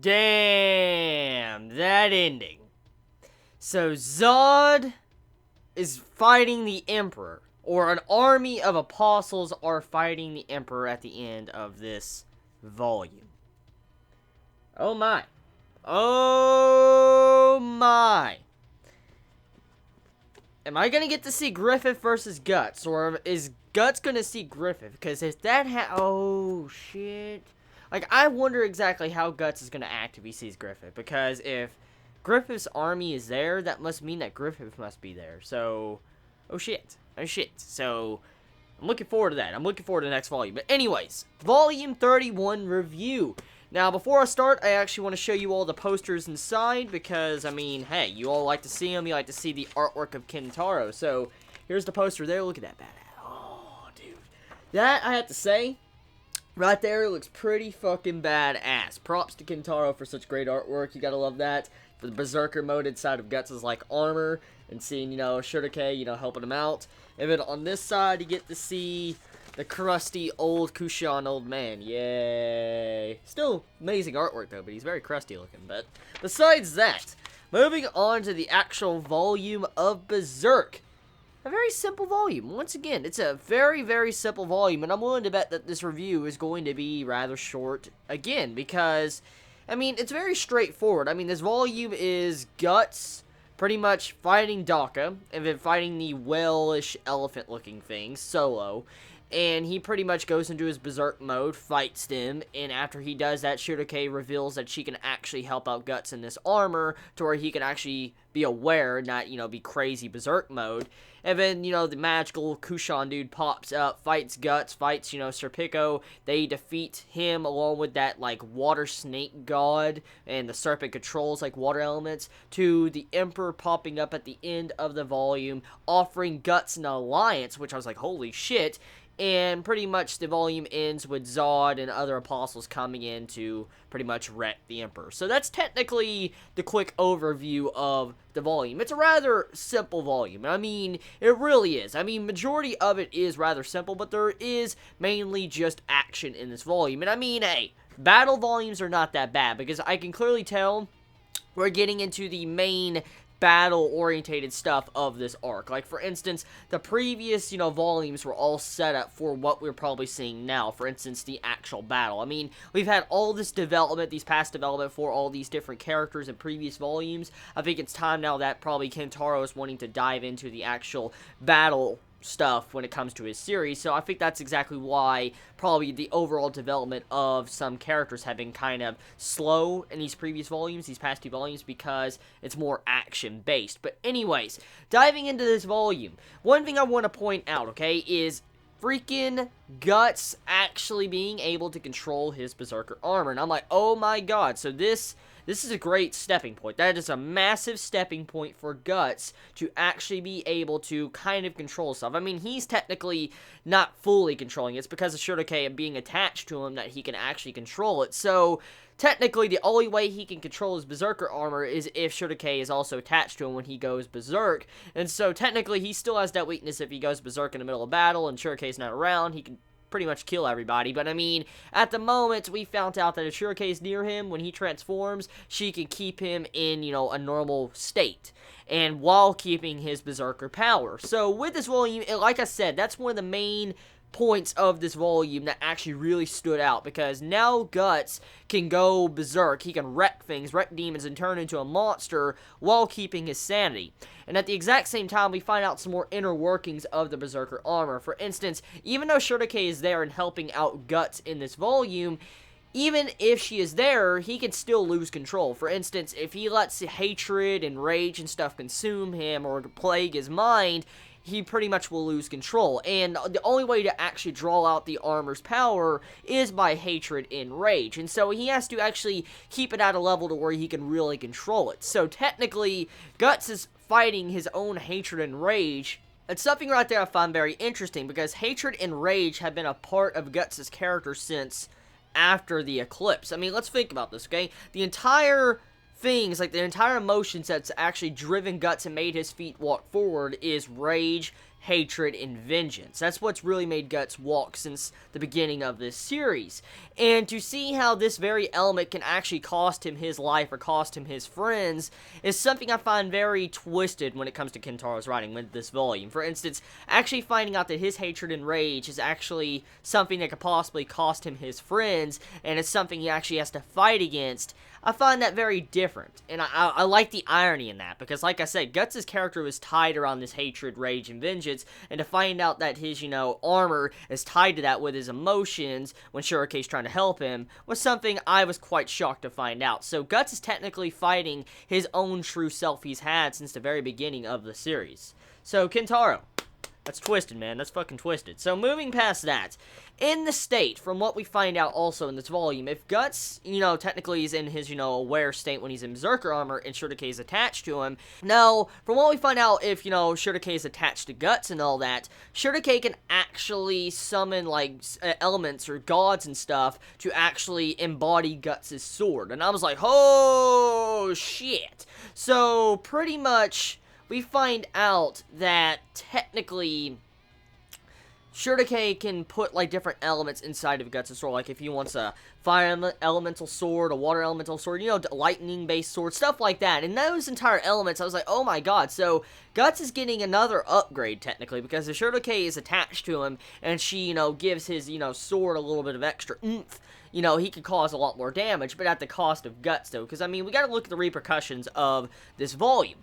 Damn, that ending. So Zod is fighting the Emperor, or an army of apostles are fighting the Emperor at the end of this volume. Oh my. Oh my. Am I gonna get to see Griffith versus Guts, or is Guts gonna see Griffith? Because if that oh shit. Like, I wonder exactly how Guts is gonna act if he sees Griffith, because if Griffith's army is there, that must mean that Griffith must be there. So, oh shit. So, I'm looking forward to that. I'm looking forward to the next volume. But anyways, Volume 31 review. Now, before I start, I actually want to show you all the posters inside, because, I mean, hey, you all like to see them. You like to see the artwork of Kentaro. So, here's the poster there. Look at that badass. Oh, dude. That, I have to say, right there looks pretty fucking badass. Props to Kentaro for such great artwork. You gotta love that. For the Berserker mode inside of Guts' like armor, and seeing, you know, Shurike, you know, helping him out. And then on this side, you get to see the crusty old Kushan old man. Yay. Still amazing artwork though, but he's very crusty looking. But besides that, moving on to the actual volume of Berserk. A very simple volume. Once again, it's a very, very simple volume, and I'm willing to bet that this review is going to be rather short again, because, I mean, it's very straightforward. I mean, this volume is Guts pretty much fighting Daka, and then fighting the whale-ish elephant-looking thing, solo, and he pretty much goes into his Berserk mode, fights them, and after he does that, Shurike reveals that she can actually help out Guts in this armor, to where he can actually be aware, not, you know, be crazy Berserk mode. And then, you know, the magical Kushan dude pops up, fights Guts, fights, you know, Serpico. They defeat him along with that, like, water snake god, and the serpent controls, like, water elements, to the Emperor popping up at the end of the volume, offering Guts an alliance, which I was like, holy shit. And pretty much the volume ends with Zod and other apostles coming in to pretty much wreck the Emperor. So that's technically the quick overview of the volume. It's a rather simple volume. I mean, it really is. I mean, majority of it is rather simple, but there is mainly just action in this volume. And I mean, hey, battle volumes are not that bad, because I can clearly tell we're getting into the main battle-orientated stuff of this arc. Like, for instance, the previous, you know, volumes were all set up for what we're probably seeing now. For instance, the actual battle. I mean, we've had all this development, these past development for all these different characters in previous volumes. I think it's time now that probably Kentaro is wanting to dive into the actual battle stuff when it comes to his series, so I think that's exactly why probably the overall development of some characters have been kind of slow in these previous volumes, these past two volumes, because it's more action-based. But anyways, diving into this volume, one thing I want to point out, okay, is freaking Guts actually being able to control his Berserker armor, and I'm like, oh my god, so this is a great stepping point. That is a massive stepping point for Guts to actually be able to kind of control stuff. I mean, he's technically not fully controlling it. It's because of Shurike being attached to him that he can actually control it. So, technically, the only way he can control his Berserker armor is if Shurike is also attached to him when he goes Berserk. And so, technically, he still has that weakness if he goes Berserk in the middle of battle and Shurike's not around. He can pretty much kill everybody. But I mean, at the moment, we found out that if Shurike is near him when he transforms, she can keep him in, you know, a normal state, and while keeping his Berserker power. So with this volume, like I said, that's one of the main points of this volume that actually really stood out, because now Guts can go berserk. He can wreck things, wreck demons, and turn into a monster while keeping his sanity. And at the exact same time, we find out some more inner workings of the Berserker armor. For instance, even though Shurike is there and helping out Guts in this volume, even if she is there, he can still lose control. For instance, if he lets hatred and rage and stuff consume him or plague his mind, he pretty much will lose control. And the only way to actually draw out the armor's power is by hatred and rage. And so he has to actually keep it at a level to where he can really control it. So technically, Guts is fighting his own hatred and rage. It's something right there I find very interesting, because hatred and rage have been a part of Guts' character since after the eclipse. I mean, let's think about this, okay? The entire things, like the entire emotions that's actually driven Guts and made his feet walk forward is rage, hatred and vengeance. That's what's really made Guts walk since the beginning of this series. And to see how this very element can actually cost him his life or cost him his friends is something I find very twisted when it comes to Kentaro's writing with this volume. For instance, actually finding out that his hatred and rage is actually something that could possibly cost him his friends, and it's something he actually has to fight against. I find that very different, and I like the irony in that, because like I said, Guts' character was tied around this hatred, rage, and vengeance, and to find out that his, armor is tied to that with his emotions when Shurike's trying to help him was something I was quite shocked to find out. So Guts is technically fighting his own true self he's had since the very beginning of the series. So Kentaro, that's twisted, man. That's fucking twisted. So, moving past that, in the state, from what we find out also in this volume, if Guts, technically is in his, aware state when he's in Berserker armor and Shurike is attached to him, now, from what we find out, if, Shurike is attached to Guts and all that, Shurike can actually summon, like, elements or gods and stuff to actually embody Guts' sword. And I was like, oh, shit. So, pretty much, we find out that technically Shurike can put like different elements inside of Guts' sword. Like if he wants a fire elemental sword, a water elemental sword, lightning based sword, stuff like that. And those entire elements, I was like, oh my god. So Guts is getting another upgrade technically because the Shurike is attached to him and she, gives his, sword a little bit of extra oomph. He could cause a lot more damage, but at the cost of Guts though. Because I mean, we gotta look at the repercussions of this volume.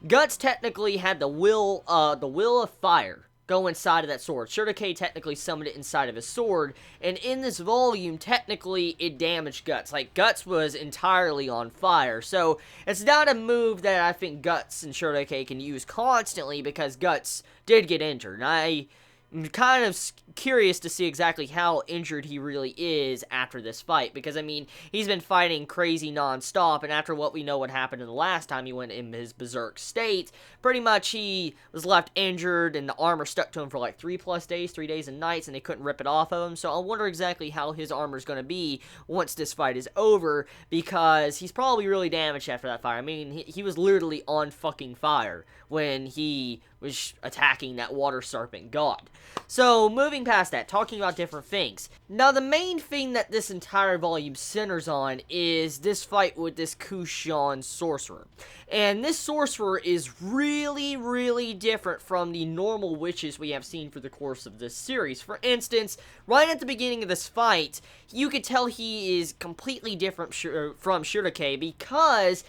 Guts technically had the will of fire go inside of that sword. Shurike technically summoned it inside of his sword, and in this volume, technically, it damaged Guts. Like, Guts was entirely on fire, so it's not a move that I think Guts and Shurike can use constantly, because Guts did get injured, and I'm kind of curious to see exactly how injured he really is after this fight, because, I mean, he's been fighting crazy non-stop, and after what we know what happened in the last time he went in his Berserk state, pretty much he was left injured, and the armor stuck to him for like 3+ days, 3 days and nights, and they couldn't rip it off of him, so I wonder exactly how his armor is going to be once this fight is over, because he's probably really damaged after that fire. I mean, he was literally on fucking fire when he was attacking that water serpent god. So, moving past that, talking about different things. Now, the main thing that this entire volume centers on is this fight with this Kushan sorcerer. And this sorcerer is really, really different from the normal witches we have seen for the course of this series. For instance, right at the beginning of this fight, you could tell he is completely different from Shurike because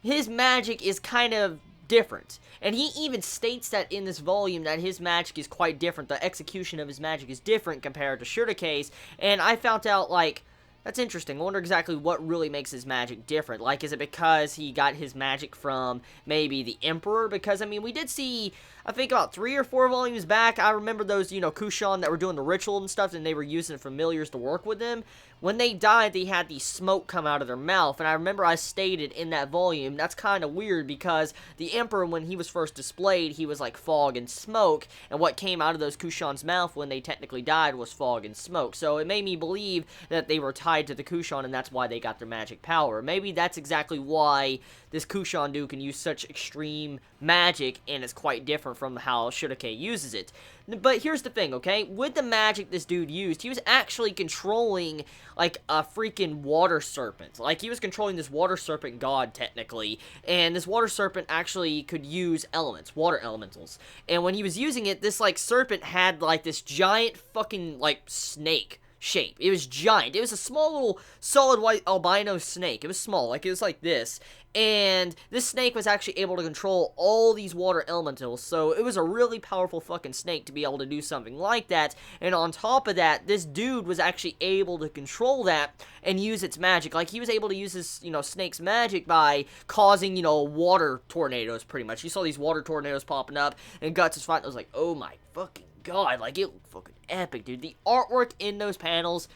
his magic is kind of different. And he even states that in this volume that his magic is quite different. The execution of his magic is different compared to Shurike's. And I found out, like, that's interesting. I wonder exactly what really makes his magic different. Like, is it because he got his magic from maybe the Emperor? Because, I mean, we did see, I think about 3 or 4 volumes back, I remember those, Kushan that were doing the ritual and stuff, and they were using familiars to work with them. When they died, they had the smoke come out of their mouth, and I remember I stated in that volume, that's kind of weird, because the Emperor, when he was first displayed, he was like fog and smoke, and what came out of those Kushan's mouth when they technically died was fog and smoke, so it made me believe that they were tied to the Kushan, and that's why they got their magic power. Maybe that's exactly why this Kushan dude can use such extreme magic, and it's quite different from how Shurike uses it. But here's the thing, okay? With the magic this dude used, he was actually controlling, like, a freaking water serpent. Like, he was controlling this water serpent god, technically. And this water serpent actually could use elements, water elementals. And when he was using it, this, like, serpent had, like, this giant fucking, like, snake shape. It was giant. It was a small little solid white albino snake. It was small. Like, it was like this. And this snake was actually able to control all these water elementals, so it was a really powerful fucking snake to be able to do something like that. And on top of that, this dude was actually able to control that and use its magic. Like, he was able to use this, snake's magic by causing, water tornadoes, pretty much. You saw these water tornadoes popping up, and Guts was fighting. I was like, oh my fucking god, like, it looked fucking epic, dude. The artwork in those panels,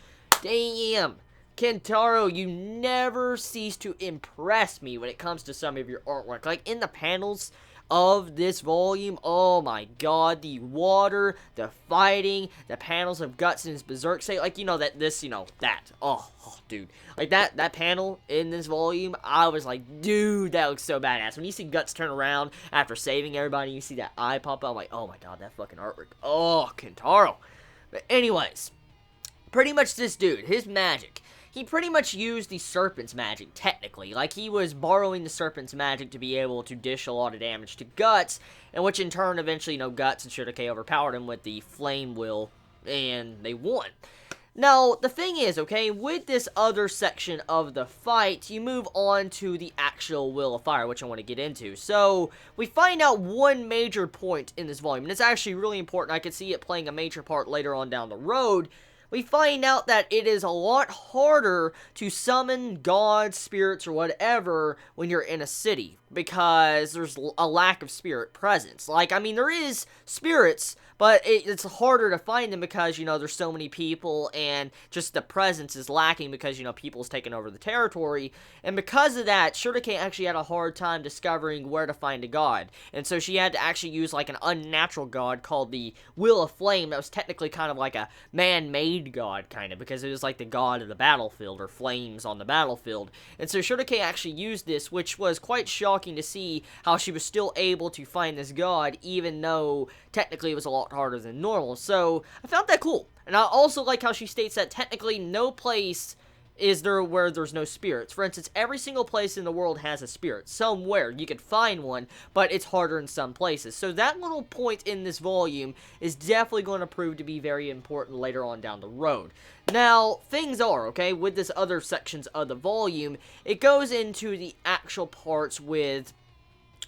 damn. Kentaro, you never cease to impress me when it comes to some of your artwork. Like, in the panels, of this volume, oh my god, the water, the fighting, the panels of Guts in his Berserk state, like, dude, like, that panel in this volume, I was like, dude, that looks so badass. When you see Guts turn around after saving everybody, you see that eye pop out, I'm like, oh my god, that fucking artwork, oh, Kentaro. But anyways, pretty much this dude, his magic, he pretty much used the Serpent's magic, technically. Like, he was borrowing the Serpent's magic to be able to dish a lot of damage to Guts, and which in turn, eventually, Guts and Shurike overpowered him with the Flame Will, and they won. Now, the thing is, okay, with this other section of the fight, you move on to the actual Will of Fire, which I want to get into. So, we find out one major point in this volume, and it's actually really important. I could see it playing a major part later on down the road. We find out that it is a lot harder to summon gods, spirits, or whatever when you're in a city, because there's a lack of spirit presence. Like, I mean, there is spirits, but it's harder to find them because, there's so many people, and just the presence is lacking because, people's taken over the territory, and because of that, Shurike actually had a hard time discovering where to find a god, and so she had to actually use, like, an unnatural god called the Will of Flame that was technically kind of like a man-made god, kind of, because it was like the god of the battlefield, or flames on the battlefield, and so Shurike actually used this, which was quite shocking to see how she was still able to find this god, even though technically it was a lot harder than normal. So I found that cool, and I also like how she states that technically no place is there where there's no spirits. For instance, every single place in the world has a spirit somewhere. You could find one, but it's harder in some places. So that little point in this volume is definitely going to prove to be very important later on down the road. Now, things are, okay, with this other sections of the volume, it goes into the actual parts with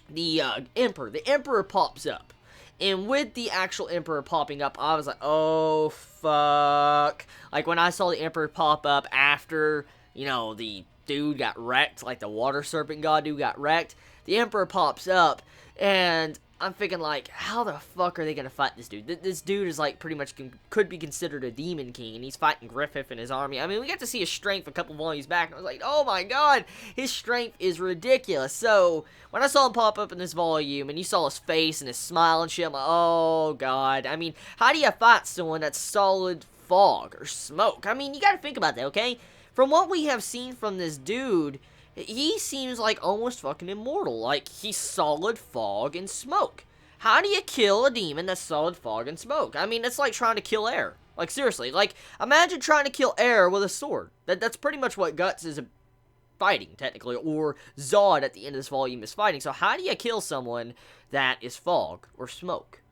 the Emperor. The Emperor pops up. And with the actual Emperor popping up, I was like, oh, fuck. Like, when I saw the Emperor pop up after, the dude got wrecked, like the water serpent god dude got wrecked, the Emperor pops up, and I'm thinking, like, how the fuck are they gonna fight this dude? This dude is, like, pretty much could be considered a demon king, and he's fighting Griffith and his army. I mean, we got to see his strength a couple volumes back, and I was like, oh my god, his strength is ridiculous. So, when I saw him pop up in this volume, and you saw his face and his smile and shit, I'm like, oh god. I mean, how do you fight someone that's solid fog or smoke? I mean, you gotta think about that, okay? From what we have seen from this dude, he seems like almost fucking immortal. Like, he's solid fog and smoke. How do you kill a demon that's solid fog and smoke? I mean, it's like trying to kill air. Like, seriously. Like, imagine trying to kill air with a sword. That's pretty much what Guts is fighting, technically. Or Zod at the end of this volume is fighting. So how do you kill someone that is fog or smoke?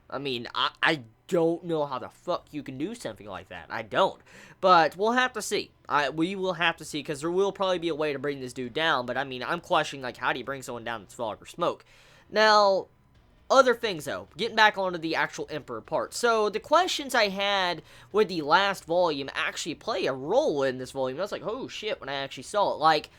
I mean, I don't know how the fuck you can do something like that. I don't. But we'll have to see. We will have to see, because there will probably be a way to bring this dude down. But, I mean, I'm questioning, like, how do you bring someone down that's fog or smoke? Now, other things, though. Getting back onto the actual Emperor part. So, the questions I had with the last volume actually play a role in this volume. I was like, oh, shit, when I actually saw it. Like,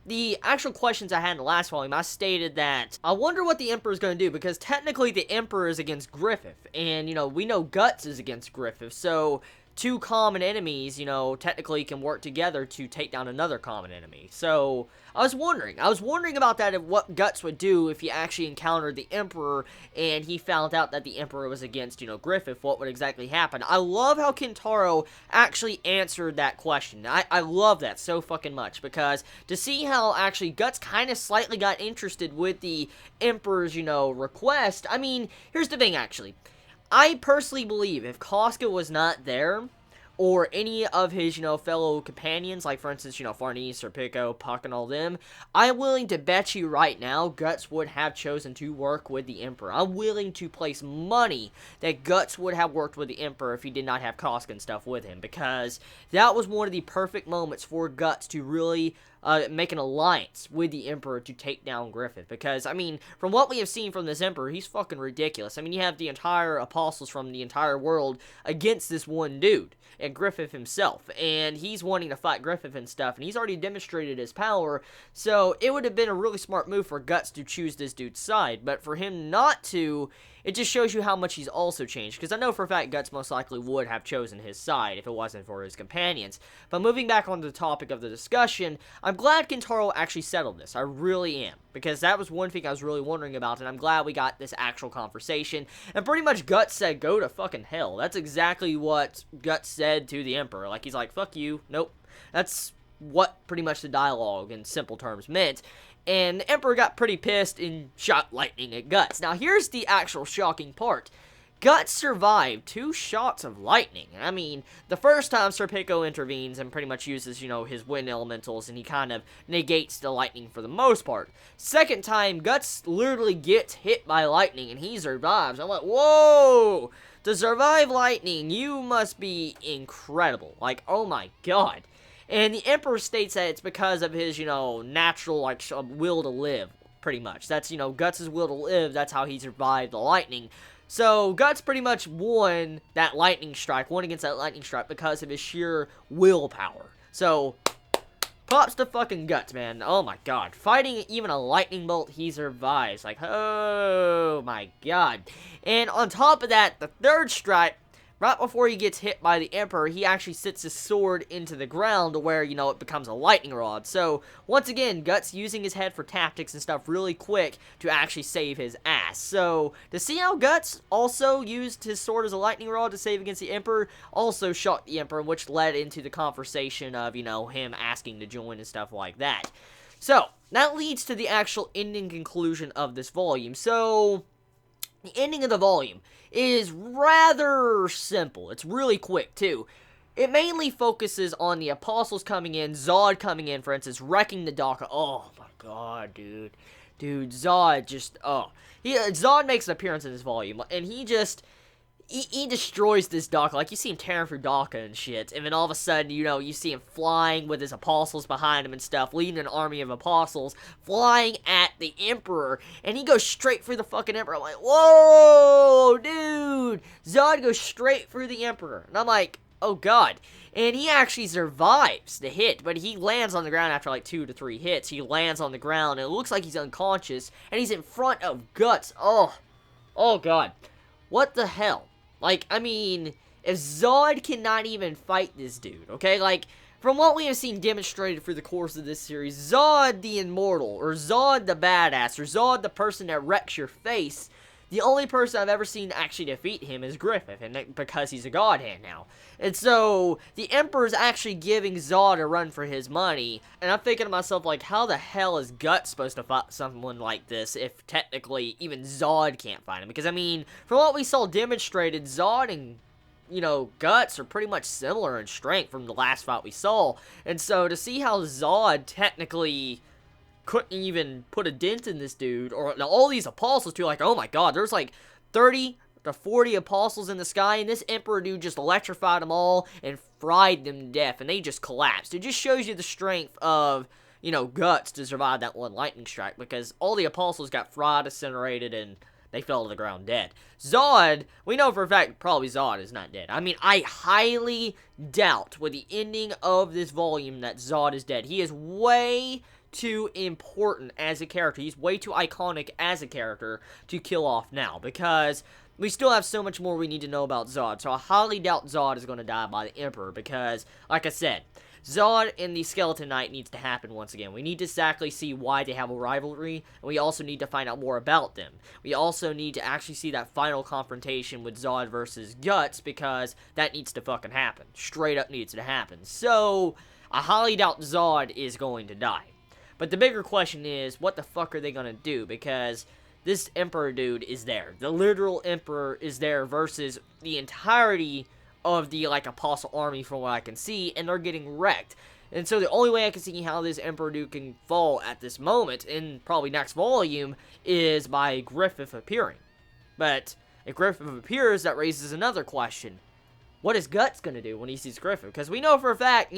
the actual questions I had in the last volume, I stated that I wonder what the Emperor is going to do, because technically the Emperor is against Griffith, and, we know Guts is against Griffith, so two common enemies, technically can work together to take down another common enemy. So, I was wondering about that, and what Guts would do if he actually encountered the Emperor, and he found out that the Emperor was against, Griffith, what would exactly happen. I love how Kentaro actually answered that question. I love that so fucking much, because to see how actually Guts kind of slightly got interested with the Emperor's, request, I mean, here's the thing, actually. I personally believe if Casca was not there, or any of his, fellow companions, like, for instance, Farnese or Pico, Puck, and all them, I'm willing to bet you right now Guts would have chosen to work with the Emperor. I'm willing to place money that Guts would have worked with the Emperor if he did not have Casca and stuff with him, because that was one of the perfect moments for Guts to really make an alliance with the Emperor to take down Griffith, because, I mean, from what we have seen from this Emperor, he's fucking ridiculous. I mean, you have the entire apostles from the entire world against this one dude, and Griffith himself, and he's wanting to fight Griffith and stuff, and he's already demonstrated his power, so it would have been a really smart move for Guts to choose this dude's side, but for him not to, it just shows you how much he's also changed, because I know for a fact Guts most likely would have chosen his side if it wasn't for his companions. But moving back on to the topic of the discussion, I'm glad Kentaro actually settled this. I really am, because that was one thing I was really wondering about, and I'm glad we got this actual conversation. And pretty much Guts said, go to fucking hell. That's exactly what Guts said to the Emperor. Like, he's like, fuck you, nope. That's what pretty much the dialogue in simple terms meant. And the Emperor got pretty pissed and shot lightning at Guts. Now, here's the actual shocking part. Guts survived 2 shots of lightning. I mean, the first time Serpico intervenes and pretty much uses, his wind elementals, and he kind of negates the lightning for the most part. Second time, Guts literally gets hit by lightning, and he survives. I'm like, whoa! To survive lightning, you must be incredible. Like, oh my god. And the Emperor states that it's because of his, natural, will to live, pretty much. That's, Guts' will to live. That's how he survived the lightning. So, Guts pretty much won that lightning strike, won against that lightning strike because of his sheer willpower. So, props to fucking Guts, man. Oh my god. Fighting even a lightning bolt, he survives. Like, oh my god. And on top of that, the third strike, right before he gets hit by the Emperor, he actually sits his sword into the ground to where, it becomes a lightning rod. So, once again, Guts using his head for tactics and stuff really quick to actually save his ass. So, to see how Guts also used his sword as a lightning rod to save against the Emperor, also shocked the Emperor, which led into the conversation of, him asking to join and stuff like that. So, that leads to the actual ending conclusion of this volume. So, the ending of the volume is rather simple. It's really quick, too. It mainly focuses on the Apostles coming in, Zod coming in, for instance, wrecking the dock. Oh, my God, dude. Dude, Zod just, Zod makes an appearance in this volume, and he destroys this dock. Like, you see him tearing through Daka and shit, and then all of a sudden, you see him flying with his apostles behind him and stuff, leading an army of apostles, flying at the Emperor, and he goes straight for the fucking Emperor. I'm like, whoa, dude! Zod goes straight through the Emperor, and I'm like, oh god. And he actually survives the hit, but he lands on the ground after like 2 to 3 hits. He lands on the ground, and it looks like he's unconscious, and he's in front of Guts. Oh god. What the hell? Like, I mean, if Zod cannot even fight this dude, okay? Like, from what we have seen demonstrated through the course of this series, Zod the Immortal, or Zod the Badass, or Zod the person that wrecks your face, the only person I've ever seen actually defeat him is Griffith, and because he's a godhand now. And so, the Emperor's actually giving Zod a run for his money, and I'm thinking to myself, like, how the hell is Guts supposed to fight someone like this if technically even Zod can't fight him? Because, I mean, from what we saw demonstrated, Zod and, Guts are pretty much similar in strength from the last fight we saw. And so, to see how Zod technically couldn't even put a dent in this dude, or all these apostles too, like, oh my god, there's like 30 to 40 apostles in the sky, and this Emperor dude just electrified them all and fried them to death, and they just collapsed. It just shows you the strength of, Guts to survive that one lightning strike, because all the apostles got fried, incinerated, and they fell to the ground dead. Zod, we know for a fact probably Zod is not dead. I mean, I highly doubt with the ending of this volume that Zod is dead. He is way too important as a character. He's way too iconic as a character to kill off now, because we still have so much more we need to know about Zod. So I highly doubt Zod is going to die by the Emperor, because, like I said, Zod and the Skeleton Knight needs to happen once again. We need to exactly see why they have a rivalry, and we also need to find out more about them. We also need to actually see that final confrontation with Zod versus Guts, because that needs to fucking happen. Straight up needs to happen. So, I highly doubt Zod is going to die. But the bigger question is, what the fuck are they gonna do? Because this Emperor dude is there. The literal Emperor is there versus the entirety of the, Apostle army from what I can see, and they're getting wrecked. And so the only way I can see how this Emperor dude can fall at this moment, in probably next volume, is by Griffith appearing. But if Griffith appears, that raises another question. What is Guts gonna do when he sees Griffith? Because we know for a fact,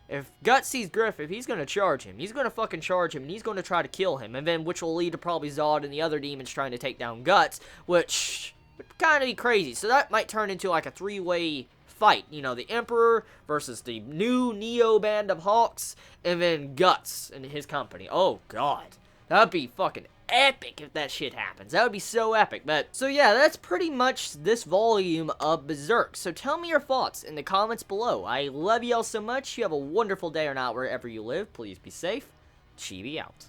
if Guts sees Griffith, he's going to charge him. He's going to fucking charge him, and he's going to try to kill him. And then, which will lead to probably Zod and the other demons trying to take down Guts, which would kind of be crazy. So that might turn into, like, a 3-way fight. The Emperor versus the new Neo band of Hawks, and then Guts and his company. Oh, God. That'd be fucking epic if that shit happens. That would be so epic. But, so yeah, that's pretty much this volume of Berserk. So tell me your thoughts in the comments below. I love y'all so much. You have a wonderful day or not wherever you live. Please be safe. Chibi out.